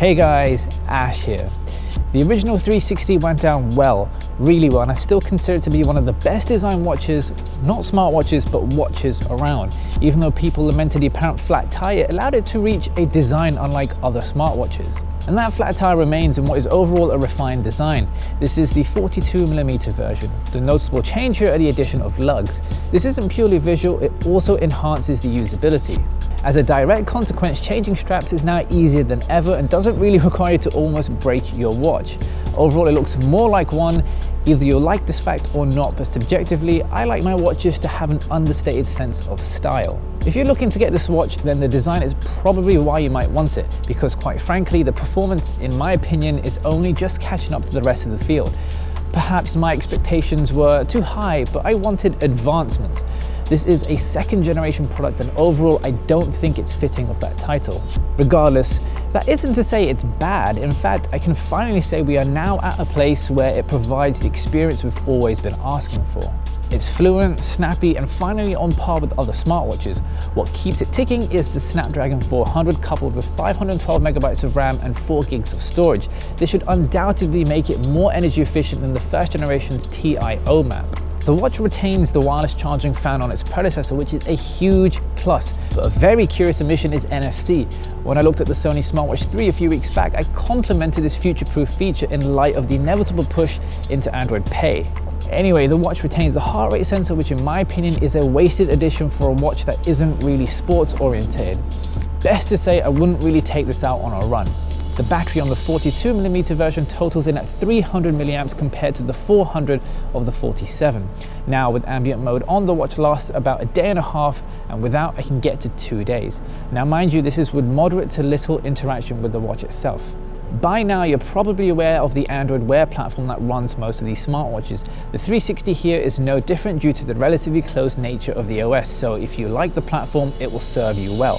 Hey guys, Ash here. The original 360 went down well, really well, and I still consider it to be one of the best designed watches, not smartwatches, but watches around. Even though people lamented the apparent flat tire, it allowed it to reach a design unlike other smartwatches. And that flat tire remains in what is overall a refined design. This is the 42mm version. The noticeable change here are the addition of lugs. This isn't purely visual, it also enhances the usability. As a direct consequence, changing straps is now easier than ever and doesn't really require you to almost break your watch. Overall, it looks more like one. Either you'll like this fact or not, but subjectively, I like my watches to have an understated sense of style. If you're looking to get this watch, then the design is probably why you might want it, because quite frankly, the performance, in my opinion, is only just catching up to the rest of the field. Perhaps my expectations were too high, but I wanted advancements. This is a second generation product and overall I don't think it's fitting of that title. Regardless, that isn't to say it's bad. In fact, I can finally say we are now at a place where it provides the experience we've always been asking for. It's fluent, snappy, and finally on par with other smartwatches. What keeps it ticking is the Snapdragon 400 coupled with 512 megabytes of RAM and 4 gigs of storage. This should undoubtedly make it more energy efficient than the first generation's TIO map. The watch retains the wireless charging found on its predecessor, which is a huge plus, but a very curious omission is NFC. When I looked at the Sony Smartwatch 3 a few weeks back, I complimented this future-proof feature in light of the inevitable push into Android Pay. Anyway, the watch retains the heart rate sensor, which in my opinion is a wasted addition for a watch that isn't really sports oriented. Best to say, I wouldn't really take this out on a run. The battery on the 42mm version totals in at 300 milliamps compared to the 400 of the 47. Now with ambient mode on, the watch lasts about a day and a half, and without I can get to 2 days. Now mind you, this is with moderate to little interaction with the watch itself. By now, you're probably aware of the Android Wear platform that runs most of these smartwatches. The 360 here is no different due to the relatively closed nature of the OS, so if you like the platform, it will serve you well.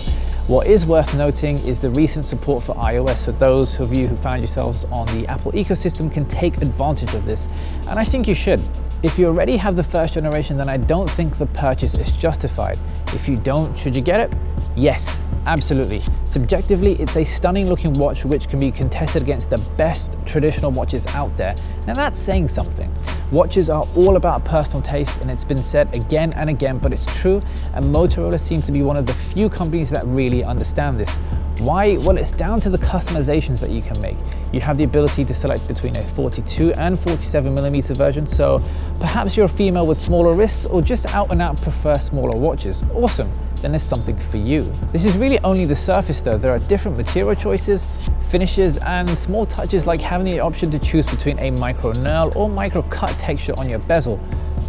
What is worth noting is the recent support for iOS, so those of you who found yourselves on the Apple ecosystem can take advantage of this, and I think you should. If you already have the first generation, then I don't think the purchase is justified. If you don't, should you get it? Yes, absolutely. Subjectively, it's a stunning looking watch which can be contested against the best traditional watches out there. Now that's saying something. Watches are all about personal taste, and it's been said again and again, but it's true, and Motorola seems to be one of the few companies that really understand this. Why? Well, it's down to the customizations that you can make. You have the ability to select between a 42 and 47mm version, so perhaps you're a female with smaller wrists or just out and out prefer smaller watches. Awesome, then there's something for you. This is really only the surface though. There are different material choices, finishes, and small touches like having the option to choose between a micro knurl or micro cut texture on your bezel.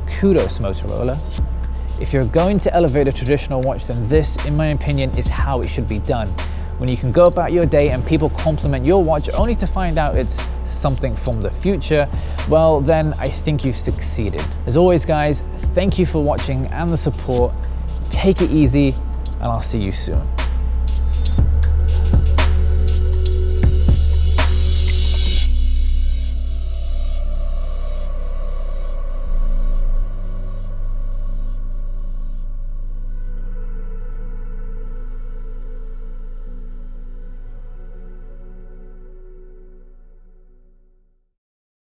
Kudos, Motorola. If you're going to elevate a traditional watch, then this, in my opinion, is how it should be done. When you can go about your day and people compliment your watch only to find out it's something from the future, well then I think you've succeeded. As always guys, thank you for watching and the support. Take it easy, and I'll see you soon.